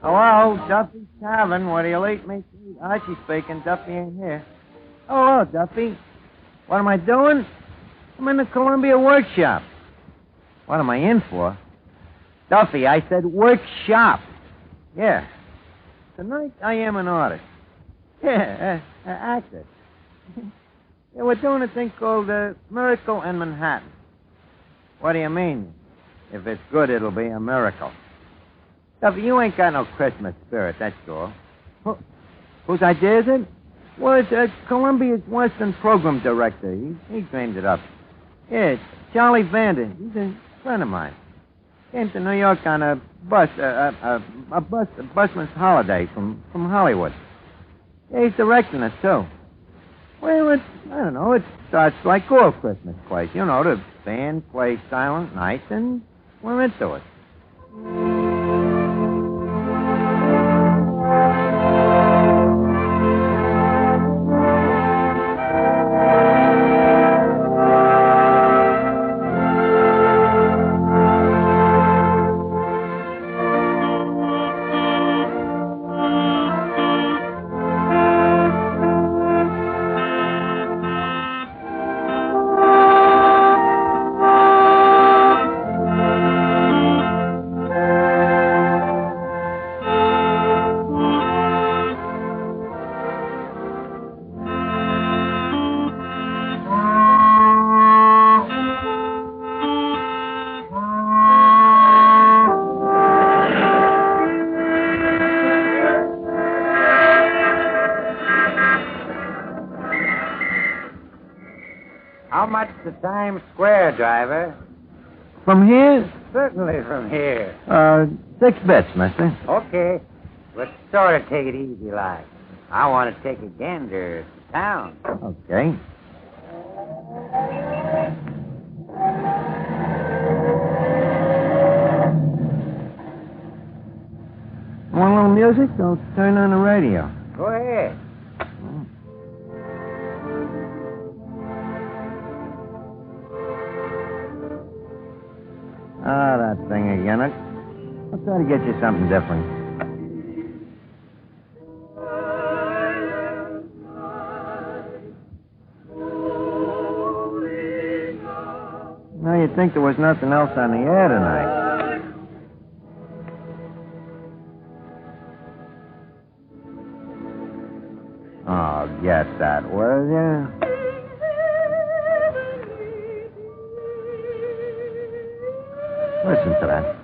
Hello, Duffy's Tavern. What do you eat me? Archie speaking. Duffy ain't here. Oh, hello, Duffy. What am I doing? I'm in the Columbia workshop. What am I in for? Duffy, I said workshop. Yeah. Tonight I am an artist. Yeah, actor. Yeah, we're doing a thing called Miracle in Manhattan. What do you mean? If it's good, it'll be a miracle. Duffy, you ain't got no Christmas spirit, that's all. Whose idea is it? Well, it's Columbia's Western program director. He dreamed it up. Yeah, it's Charlie Vander. He's a friend of mine. Came to New York on a busman's holiday from Hollywood. Yeah, he's directing it, too. Well, I don't know, it starts like all Christmas plays. You know, the band plays Silent Night, and we're into it. How much to Times Square, driver? From here? Certainly from here. 6 bits, mister. Okay. Let's sort of take it easy like. I want to take a gander to town. Okay. Want a little music? I'll turn on the radio. Go ahead. Ah, that thing again. I'll try to get you something different. Now, you'd think there was nothing else on the air tonight. Oh, get that, will you? Listen to that.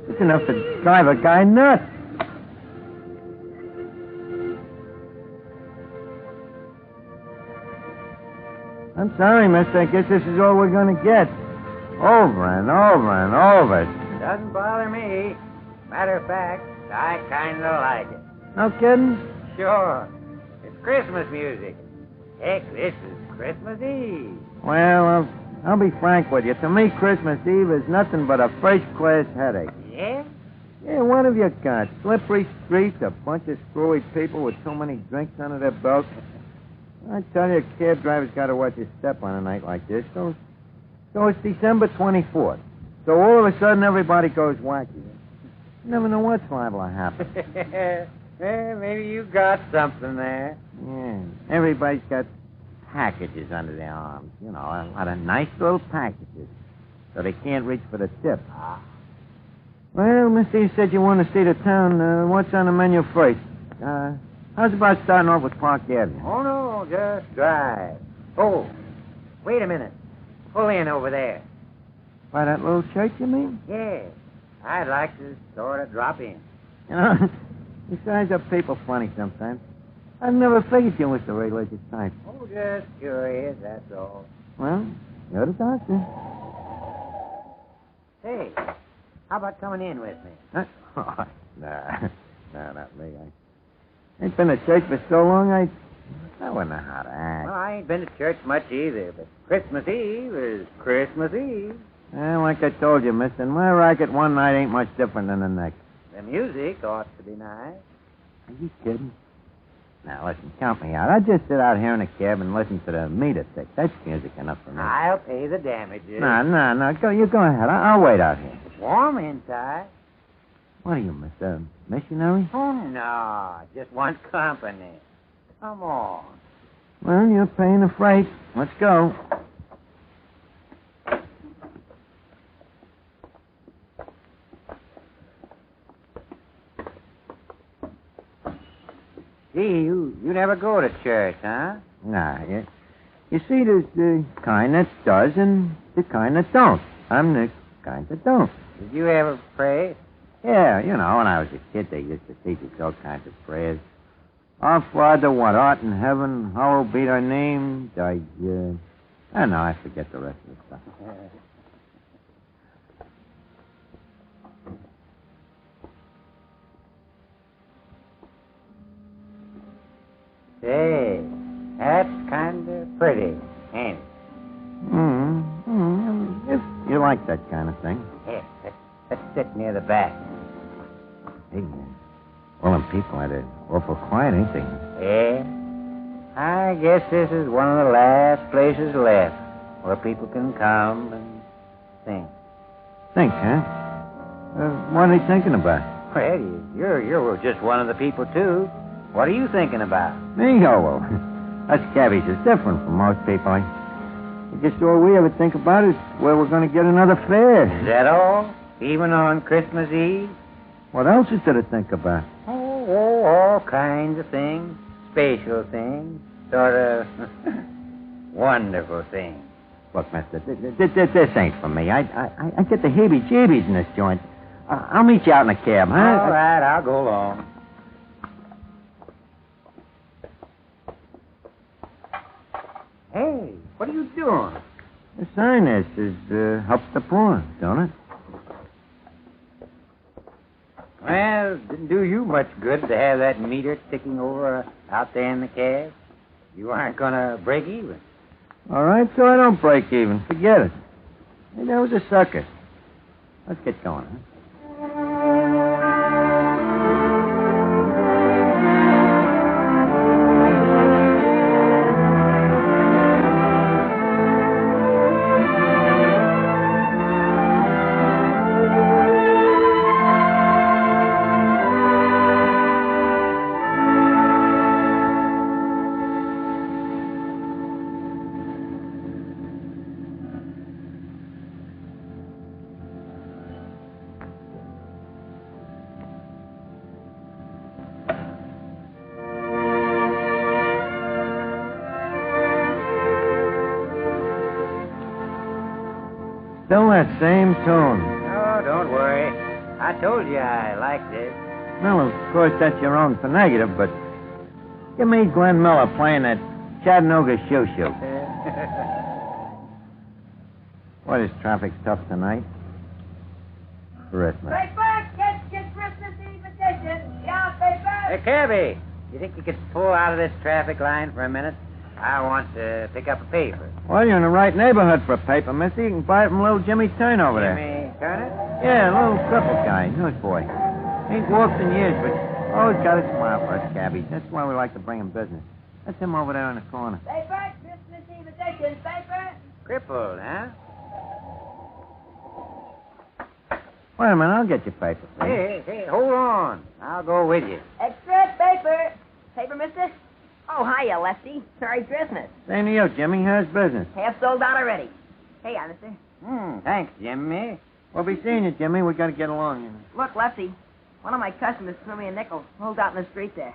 It's enough to drive a guy nuts. I'm sorry, mister. I guess this is all we're going to get. Over and over and over. Doesn't bother me. Matter of fact, I kind of like it. No kidding? Sure. It's Christmas music. Heck, this is Christmas Eve. Well, I'll be frank with you. To me, Christmas Eve is nothing but a first-class headache. Yeah? Yeah, what have you got? Slippery streets, a bunch of screwy people with too many drinks under their belts. I tell you, a cab driver's got to watch his step on a night like this. So it's December 24th. So all of a sudden, everybody goes wacky. You never know what's liable to happen. Well, maybe you got something there. Yeah, everybody's got packages under their arms. You know, a lot of nice little packages. So they can't reach for the tip. Well, mister, you said you want to see the town. What's on the menu first? How's about starting off with Park Avenue? Oh, no, just drive. Oh, wait a minute. Pull in over there. By that little church, you mean? Yeah, I'd like to sort of drop in. You know, you guys are people funny sometimes. I never figured you was the religious type. Oh, just curious, that's all. Well, you're the doctor. Hey, how about coming in with me? Huh? Oh, nah, not me. I ain't been to church for so long, I wouldn't know how to act. Well, I ain't been to church much either, but Christmas Eve is Christmas Eve. Well, like I told you, mister, my racket one night ain't much different than the next. The music ought to be nice. Are you kidding? Now, listen, count me out. I'll just sit out here in a cab and listen to the meter tick. That's music enough for me. I'll pay the damages. No. You go ahead. I'll wait out here. It's warm inside. What are you, Mr. Missionary? Oh, no. Just want company. Come on. Well, you're paying the freight. Let's go. Gee, you never go to church, huh? Nah, you see, there's the kind that does and the kind that don't. I'm the kind that don't. Did you ever pray? Yeah, you know, when I was a kid, they used to teach us all kinds of prayers. Our Father, what art in heaven, hallowed be thy name. I don't know, I forget the rest of the stuff. Say, that's kind of pretty, ain't it? If you like that kind of thing. Here, let's sit near the back. Hey, well, them people are awful quiet, ain't they? Yeah? I guess this is one of the last places left where people can come and think. Think, huh? What are they thinking about? Well, you're just one of the people, too. What are you thinking about? Me? Oh, well, us cabbies is different from most people. I guess all we ever think about is where we're going to get another fare. Is that all? Even on Christmas Eve? What else is there to think about? Oh, all kinds of things. Special things. Sort of wonderful things. Look, mister, this ain't for me. I get the heebie-jeebies in this joint. I'll meet you out in a cab, huh? All right, I'll go along. Hey, what are you doing? The sign there says, help the poor, don't it? Well, didn't do you much good to have that meter ticking over out there in the cab. You aren't going to break even. All right, so I don't break even. Forget it. Hey, that was a sucker. Let's get going, huh? Still that same tune. Oh, don't worry. I told you I liked it. Well, of course, that's your own for negative, but give me Glenn Miller playing that Chattanooga shoo-shoo. What, is traffic tough tonight? Christmas. Paper, get Christmas Eve edition. Yeah, paper. Hey, Cabby, you think you could pull out of this traffic line for a minute? I want to pick up a paper. Well, you're in the right neighborhood for a paper, mister. You can buy it from little Jimmy Turn over there. Jimmy Turner? Yeah, a little crippled guy, newsboy. Ain't walked in years, but always got a smile for us cabbies. That's why we like to bring him business. That's him over there in the corner. Paper, Christmas Eve edition. Paper. Crippled, huh? Wait a minute, I'll get your paper. Hey, hold on. I'll go with you. Extra paper. Paper, mister? Oh, hiya, Lefty. Merry Christmas. Same to you, Jimmy. How's business? Half sold out already. Hey, mister. Thanks, Jimmy. We'll be seeing you, Jimmy. We got to get along, you know. Look, Lefty. One of my customers threw me a nickel. Hold out in the street there.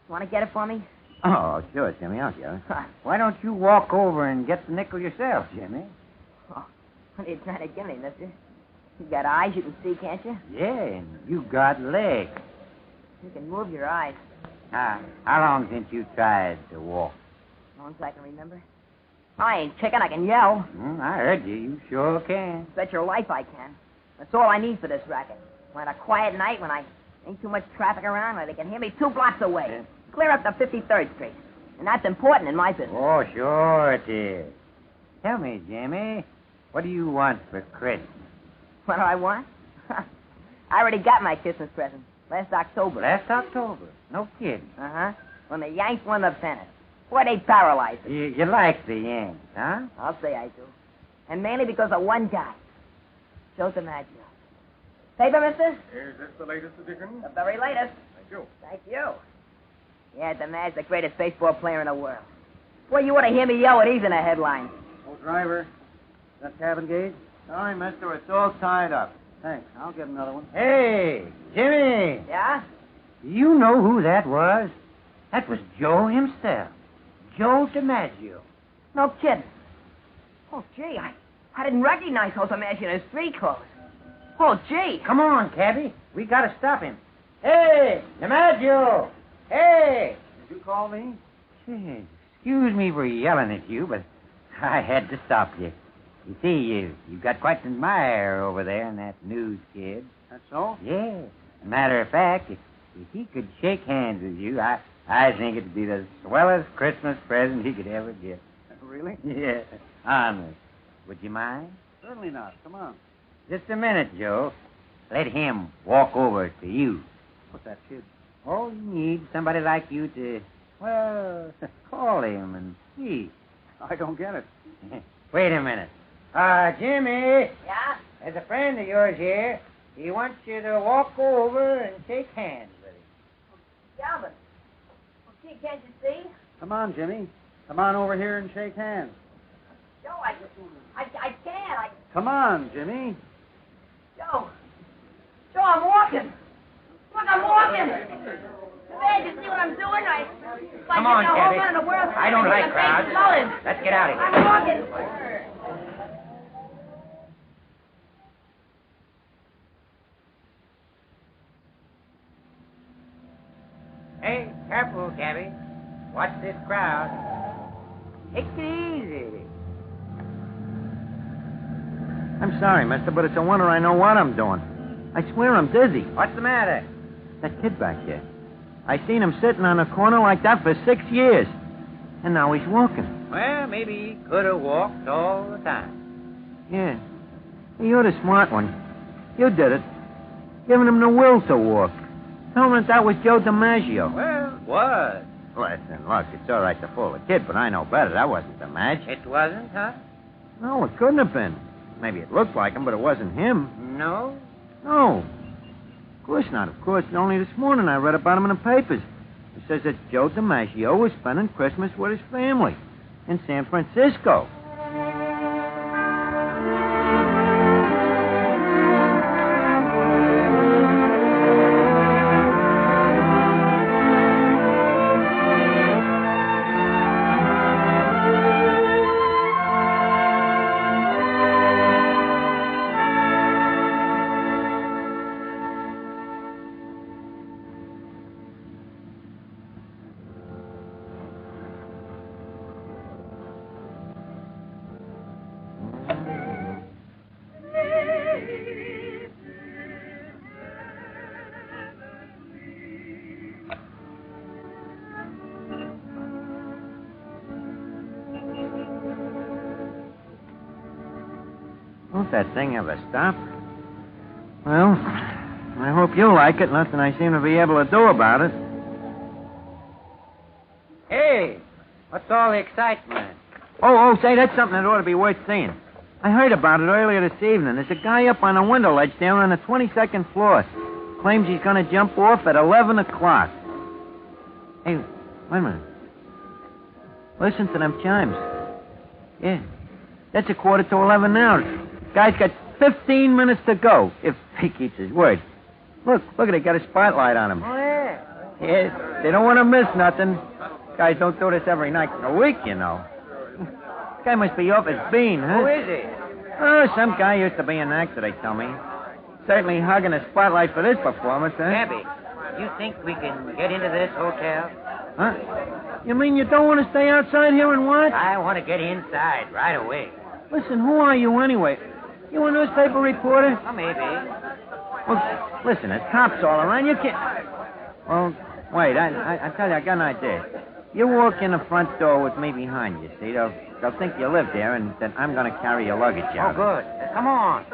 Want to get it for me? Oh, sure, Jimmy. I'll get it. Why don't you walk over and get the nickel yourself, Jimmy? Oh, what are you trying to get me, mister? You got eyes you can see, can't you? Yeah, and you got legs. You can move your eyes. How long since you tried to walk? Long as I can remember. I ain't chicken. I can yell. I heard you. You sure can. Bet your life I can. That's all I need for this racket. On a quiet night when I ain't too much traffic around, where they can hear me 2 blocks away. Yeah. Clear up to 53rd Street. And that's important in my business. Oh, sure it is. Tell me, Jimmy, what do you want for Christmas? What do I want? I already got my Christmas present. Last October. Last October. No kidding. Uh-huh. When the Yanks won the pennant. Boy, they paralyzed us. You like the Yanks, huh? I'll say I do. And mainly because of one guy. Joe DiMaggio. Paper, mister? Is this the latest edition? The very latest. Thank you. Thank you. Yeah, DeMad's the greatest baseball player in the world. Boy, you ought to hear me yell when he's in the headlines. Oh, driver, that cabin gauge? Sorry, mister, it's all tied up. Thanks. I'll get another one. Hey, Jimmy. Yeah? You know who that was? That was Joe himself. Joe DiMaggio. No kidding. Oh, gee, I didn't recognize Jose DiMaggio in his street clothes. Oh, gee. Come on, Cabby. We gotta stop him. Hey, DiMaggio! Hey! Did you call me? Gee, excuse me for yelling at you, but I had to stop you. You see, you've got quite an admirer over there in that news kid. That's so? Yeah. As a matter of fact, if he could shake hands with you, I think it'd be the swellest Christmas present he could ever get. Really? Yeah. Honest. Would you mind? Certainly not. Come on. Just a minute, Joe. Let him walk over to you. What's that, kid? All you need somebody like you to, well, call him and see. I don't get it. Wait a minute. Jimmy. Yeah? There's a friend of yours here. He wants you to walk over and shake hands with him. Yeah, but... Well, gee, can't you see? Come on, Jimmy. Come on over here and shake hands. Joe, I can't. Come on, Jimmy. Joe, I'm walking. Look, I'm walking. Man, you see what I'm doing? Come on, Cabby. In the world, I don't like crowds. Flowing. Let's get out of here. I'm walking. Hey, careful, Cabby. Watch this crowd. Take it easy. I'm sorry, mister, but it's a wonder I know what I'm doing. I swear I'm dizzy. What's the matter? That kid back here. I seen him sitting on a corner like that for 6 years. And now he's walking. Well, maybe he could have walked all the time. Yeah. Hey, you're the smart one. You did it. Giving him the will to walk. Tell him that was Joe DiMaggio. Well, it was. Listen, look, it's all right to fool the kid, but I know better. That wasn't DiMaggio. It wasn't, huh? No, it couldn't have been. Maybe it looked like him, but it wasn't him. No? No. Of course not. Of course, only this morning I read about him in the papers. It says that Joe DiMaggio was spending Christmas with his family in San Francisco. Won't that thing ever stop? Well, I hope you like it. Nothing I seem to be able to do about it. Hey, what's all the excitement? Oh, say, that's something that ought to be worth seeing. I heard about it earlier this evening. There's a guy up on a window ledge there on the 22nd floor. Claims he's going to jump off at 11 o'clock. Hey, wait a minute. Listen to them chimes. Yeah, that's 11:15 now. Guy's got 15 minutes to go, if he keeps his word. Look, they got a spotlight on him. Oh, yeah. Yeah, they don't want to miss nothing. Guys don't do this every night in a week, you know. Guy must be off his bean, huh? Who is he? Oh, some guy used to be an actor, they tell me. Certainly hugging a spotlight for this performance, huh? Cabby, you think we can get into this hotel? Huh? You mean you don't want to stay outside here and watch? I want to get inside right away. Listen, who are you anyway? You a newspaper reporter? Oh, maybe. Well, listen, there's cops all around. You can't... Well, wait, I tell you, I got an idea. You walk in the front door with me behind you, see? They'll think you live there and that I'm going to carry your luggage Oh, out. good. Come on.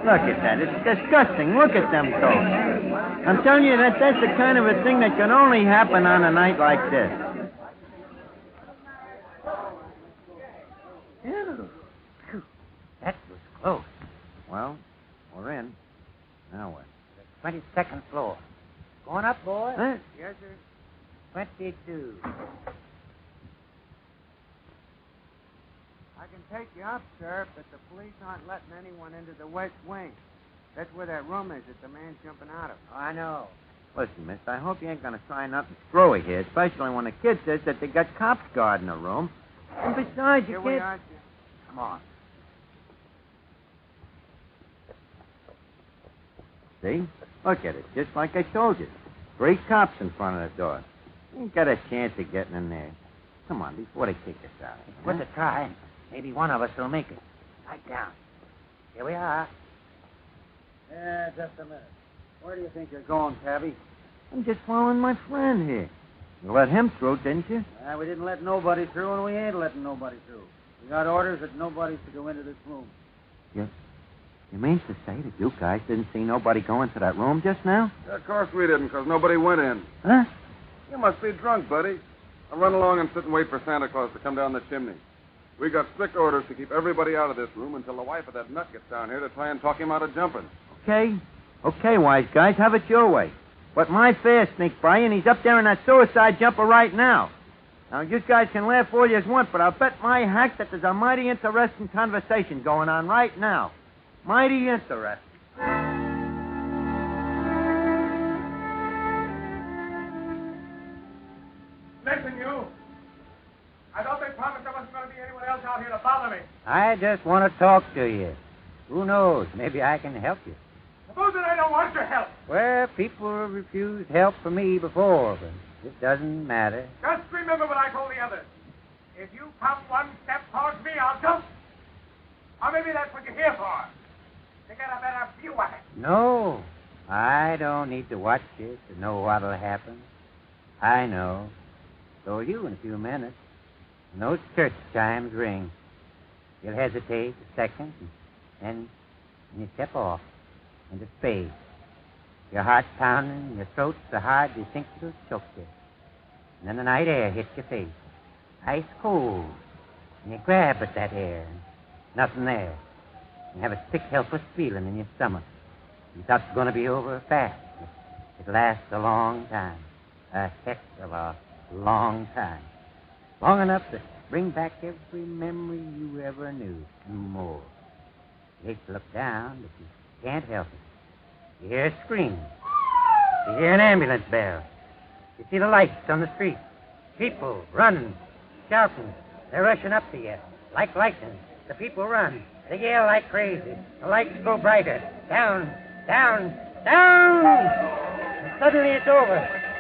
Look at that. It's disgusting. Look at them folks. I'm telling you that's the kind of a thing that can only happen on a night like this. Ew. Phew, that was Close. Well, we're in. Now what? The 22nd floor. Going up, boy? Huh? Yes, sir. 22. I can take you up, sir, but the police aren't letting anyone into the West Wing. That's where that room is that the man's jumping out of. Oh, I know. Listen, miss, I hope you ain't going to try nothing screwy here, especially when the kid says that they got cops guarding the room. And besides, you Here can't... we are, Jim. Come on. See? Look at it, just like I told you. 3 cops in front of the door. You ain't got a chance of getting in there. Come on, before they kick us out. It's worth a try. Maybe one of us will make it. Right down. Here we are. Yeah, just a minute. Where do you think you're going, Tabby? I'm just following my friend here. You let him through, didn't you? We didn't let nobody through, and we ain't letting nobody through. We got orders that nobody's to go into this room. You mean to say that you guys didn't see nobody go into that room just now? Of course we didn't, because nobody went in. Huh? You must be drunk, buddy. Now run along and sit and wait for Santa Claus to come down the chimney. We got strict orders to keep everybody out of this room until the wife of that nut gets down here to try and talk him out of jumping. Okay, wise guys, have it your way. But my fare sneaked by, and he's up there in that suicide jumper right now. Now, you guys can laugh all you want, but I'll bet my hack that there's a mighty interesting conversation going on right now. Mighty interesting. Listen, you. I thought they promised there wasn't going to be anyone else out here to bother me. I just want to talk to you. Who knows? Maybe I can help you. Suppose that I don't want your help. Well, people have refused help from me before, but it doesn't matter. Just remember what I told the others. If you come one step towards me, I'll jump. Or maybe that's what you're here for. To get a better view of it. No, I don't need to watch it to know what'll happen. I know. So will you in a few minutes. When those church chimes ring, you'll hesitate a second, and then you step off into space. Your heart pounding, your throat so hard you think you'll choke you. And then the night air hits your face, ice cold, and you grab at that air, and nothing there. You have a sick, helpless feeling in your stomach. You thought it was going to be over fast. It lasts a long time. A heck of a long time. Long enough to bring back every memory you ever knew and more. You hate to look down, but you can't help it. You hear a scream. You hear an ambulance bell. You see the lights on the street. People running, shouting. They're rushing up to you like lightning. The people run. They yell like crazy. The lights go brighter. Down, down, down! And suddenly it's over.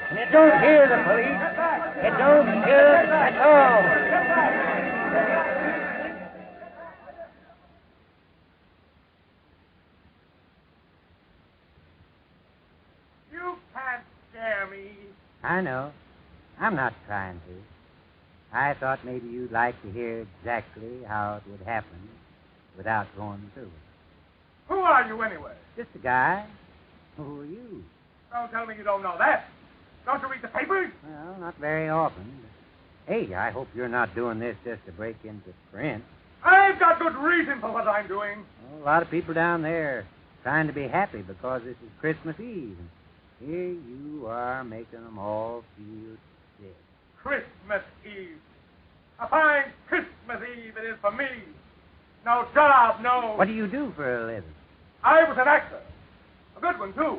And you don't hear the police. You don't hear it at all. You can't scare me. I know. I'm not trying to. I thought maybe you'd like to hear exactly how it would happen without going through it. Who are you, anyway? Just a guy. Who are you? Don't tell me you don't know that. Don't you read the papers? Well, not very often. Hey, I hope you're not doing this just to break into print. I've got good reason for what I'm doing. Well, a lot of people down there trying to be happy because this is Christmas Eve. And here you are making them all feel sick. Christmas Eve. A fine Christmas Eve it is for me. No job, no. What do you do for a living? I was an actor. A good one, too.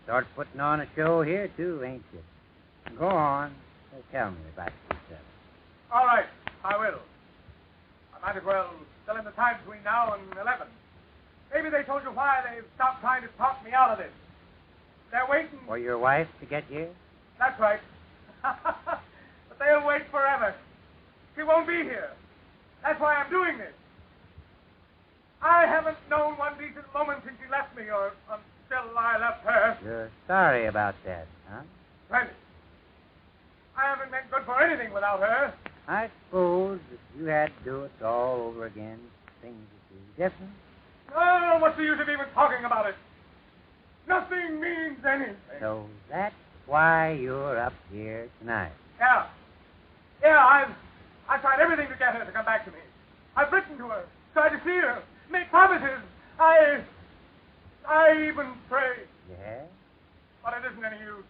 Start putting on a show here, too, ain't you? Go on. Tell me about yourself. All right, I will. I might as well tell him the time between now and 11. Maybe they told you why they've stopped trying to talk me out of this. They're waiting. For your wife to get here? That's right. But they'll wait forever. She won't be here. That's why I'm doing this. I haven't known one decent moment since she left me, or until I left her. You're sorry about that, huh? Plenty. I haven't been good for anything without her. I suppose if you had to do it all over again, things would be different. Oh, what's the use of even talking about it? Nothing means anything. So that's why you're up here tonight. Yeah. Yeah, I've tried everything to get her to come back to me. I've written to her, tried to see her, make promises. I even prayed. Yeah? But it isn't any use.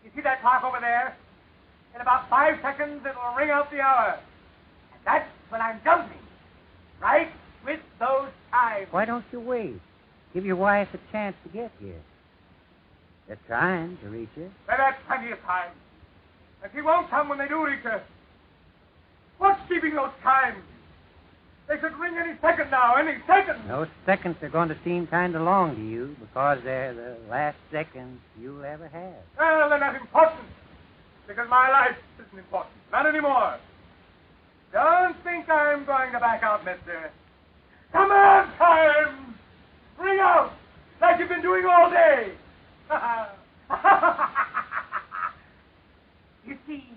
You see that clock over there? In about 5 seconds, it'll ring out the hour. And that's when I'm jumping. Right with those chimes. Why don't you wait? Give your wife a chance to get here. They're trying to reach you. Well, that's plenty of time. And she won't come when they do reach her. What's keeping those chimes? They could ring any second now, any second. Those seconds are going to seem kind of long to you because they're the last seconds you'll ever have. Well, they're not important. Because my life isn't important. Not anymore. Don't think I'm going to back out, mister. Come on, chimes! Ring out! Like you've been doing all day! You see,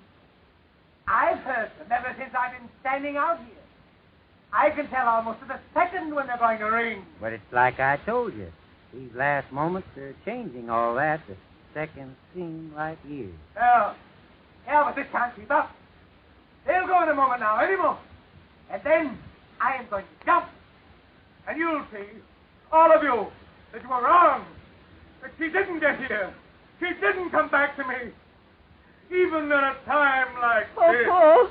I've heard them ever since I've been standing out here. I can tell almost to the second when they're going to ring. But it's like I told you. These last moments are changing all that. The seconds seem like years. Yeah, but this can't keep up. They'll go in a moment now, any moment. And then I am going to jump. And you'll see, all of you, that you were wrong. That she didn't get here. She didn't come back to me. Even at a time like this. Paul.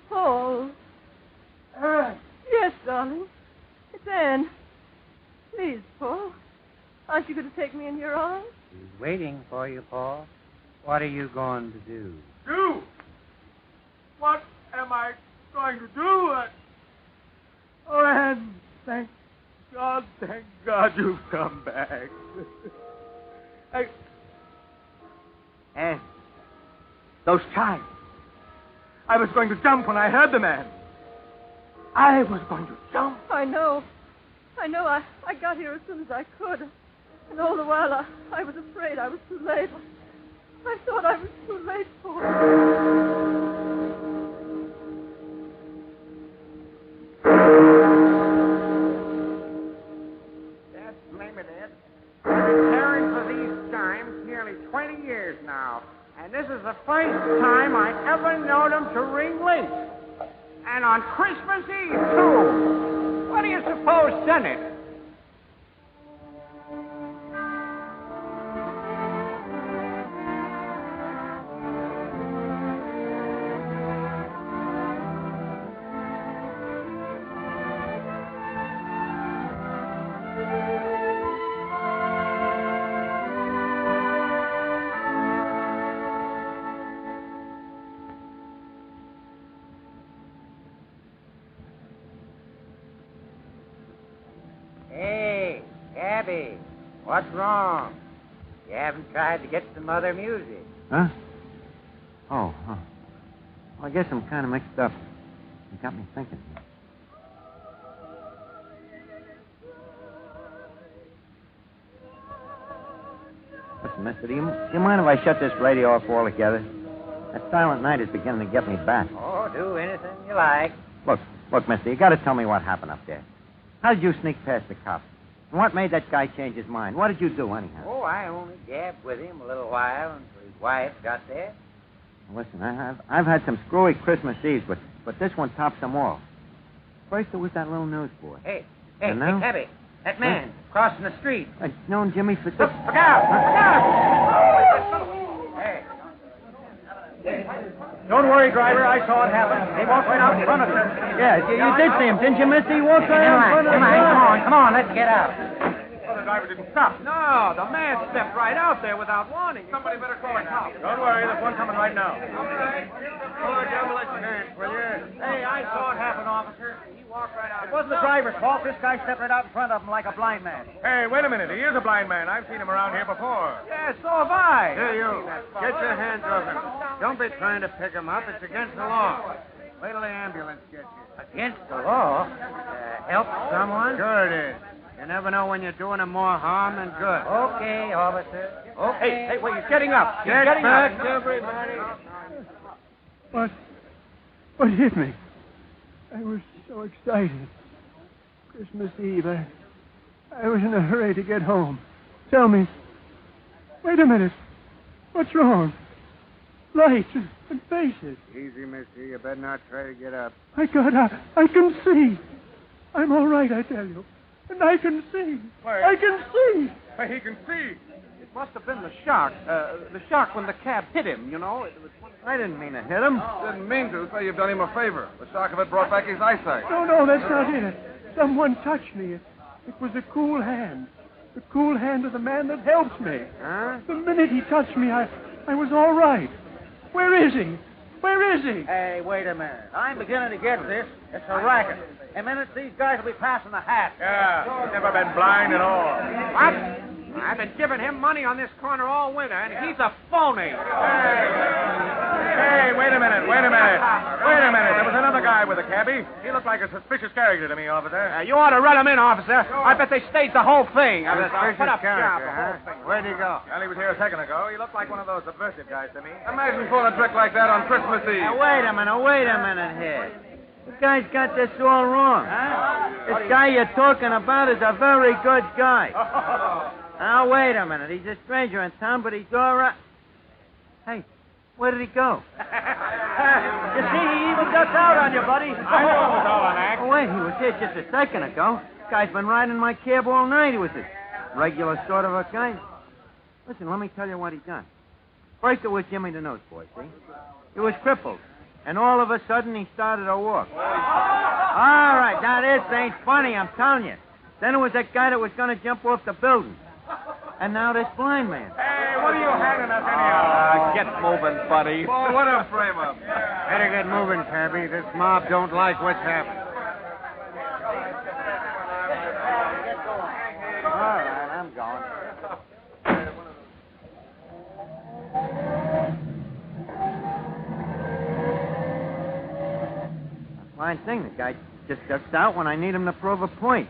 Paul. Yes, darling. It's Anne. Please, Paul. Aren't you going to take me in your arms? She's waiting for you, Paul. What are you going to do? Do? What am I going to do? Oh, Anne, thank God you've come back. Anne, those chimes. I was going to jump when I heard the man. I was going to jump. I know. I got here as soon as I could. And all the while I was afraid I was too late. I thought I was too late for it. That's blame it, Ed. I've been caring for these chimes nearly 20 years now. And this is the first time I ever known them to ring late. And on Christmas Eve, too. What do you suppose done it? Hey, Abby, what's wrong? You haven't tried to get some other music. Huh? Oh. Well, I guess I'm kind of mixed up. You got me thinking. Listen, mister, do you mind if I shut this radio off altogether? That silent night is beginning to get me back. Oh, do anything you like. Look, mister, you got to tell me what happened up there. How did you sneak past the cops? And what made that guy change his mind? What did you do, anyhow? Oh, I only gabbed with him a little while until his wife got there. Listen, I've had some screwy Christmas Eves, but this one tops them all. First, there was that little newsboy. Hey, And now? Abby, that man crossing the street. I've known Jimmy for... Look out! Hey. Don't worry, driver. I saw it happen. He walked right out in front of us. Yeah, you did see him, didn't you, mister? He walked right out in front of us. Come on, let's get out. Well, the driver didn't stop. No, the man stepped right out there without warning. Somebody better call a cop. Don't worry. There's one coming right now. All right. Oh, devil, let's dance, will you? Hey, I saw it happen, officer. He walked right out. It wasn't the driver's fault. This guy stepped right out in front of him like a blind man. Hey, wait a minute. He is a blind man. I've seen him around here before. Yeah, so have I. Here, you. Get your hands off him. Don't be trying to pick him up. It's against the law. Wait till the ambulance gets you. Against the law? Help someone? Sure it is. You never know when you're doing him more harm than good. Okay, officer. Okay. Hey, wait. He's getting up. He's Get getting back, up. everybody. What hit me? I was so excited. Christmas Eve, I was in a hurry to get home. Tell me. Wait a minute. What's wrong? Lights and faces. Easy, mister. You better not try to get up. My God, I can see. I'm all right, I tell you. And I can see. Why- I can see. Why, he can see. It must have been the shock. The shock when the cab hit him, you know. It was I didn't mean to hit him. Didn't mean to, so you've done him a favor. The shock of it brought back his eyesight. No, that's not it. Someone touched me. It was a cool hand. The cool hand of the man that helps me. Huh? The minute he touched me, I was all right. Where is he? Where is he? Hey, wait a minute. I'm beginning to get this. It's a racket. In minutes, these guys will be passing the hat. Yeah, he's never been blind at all. What? I've been giving him money on this corner all winter, and he's a phony. Hey, wait a minute. There was another guy with a cabbie. He looked like a suspicious character to me, officer. You ought to run him in, officer. I bet they staged the whole thing. Suspicious Put up character, the huh? whole thing. Where'd he go? Well, he was here a second ago. He looked like one of those subversive guys to me. Imagine pulling a trick like that on Christmas Eve. Now, wait a minute here. The guy's got this all wrong. Huh? This guy you're talking about is a very good guy. Now, wait a minute. He's a stranger in town, but he's all right. Hey, where did he go? You see, he even ducked out on you, buddy. I know it was all an act. Oh, wait, he was here just a second ago. This guy's been riding my cab all night. He was a regular sort of a guy. Listen, let me tell you what he done. First, it was Jimmy the Newsboy, see? He was crippled. And all of a sudden, he started to walk. All right, now this ain't funny, I'm telling you. Then it was that guy that was going to jump off the building. And now this blind man. Hey, what are you handing us anyhow? Get moving, buddy. Boy, what a frame-up. Better get moving, cabby. This mob don't like what's happened. All right, I'm going. A fine thing, the guy just ducks out when I need him to prove a point.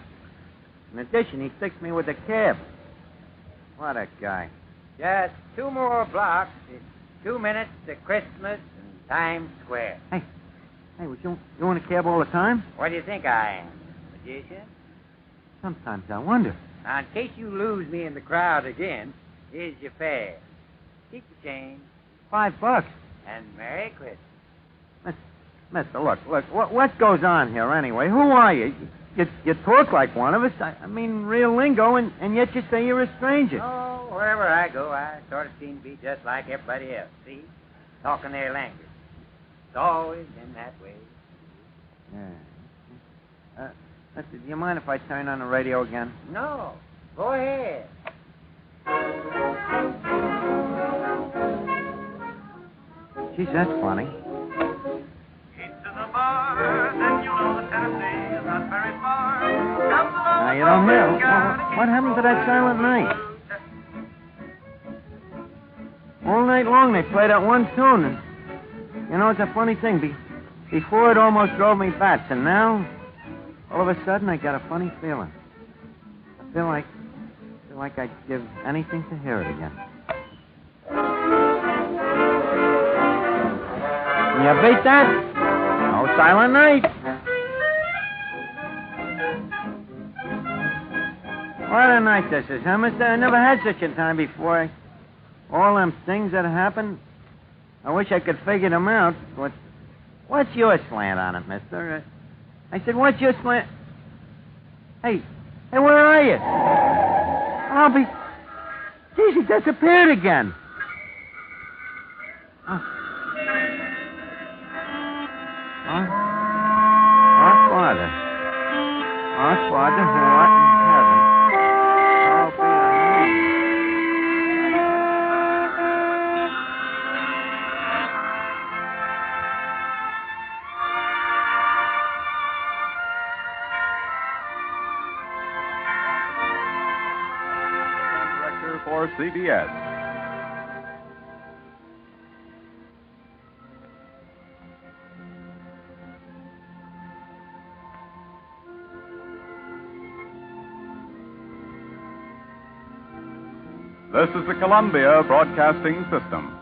In addition, he sticks me with the cab. What a guy. Just 2 more blocks. It's 2 minutes to Christmas in Times Square. Hey, was you in a cab all the time? What do you think I am? Magician? Sometimes I wonder. Now, in case you lose me in the crowd again, here's your fare. Keep the change. $5. And Merry Christmas. Mister, look, what goes on here anyway? Who are you? You talk like one of us. I mean, real lingo, and yet you say you're a stranger. Oh, wherever I go, I sort of seem to be just like everybody else, see? Talking their language. It's always been that way. Yeah. Mister, do you mind if I turn on the radio again? No. Go ahead. Geez, that's funny. Now, you don't hear. What happened to that silent night? All night long they played that one tune. And, you know, it's a funny thing. Before it almost drove me bats, and now, all of a sudden, I got a funny feeling. I feel like I'd give anything to hear it again. Can you beat that? No silent night. What a night this is, huh, mister? I never had such a time before. All them things that happened, I wish I could figure them out. But what's your slant on it, mister? I said, what's your slant? Hey, where are you? I'll be... Geez, he disappeared again. Our Father, who art in heaven, hallowed be thy name. Director for CBS. This is the Columbia Broadcasting System.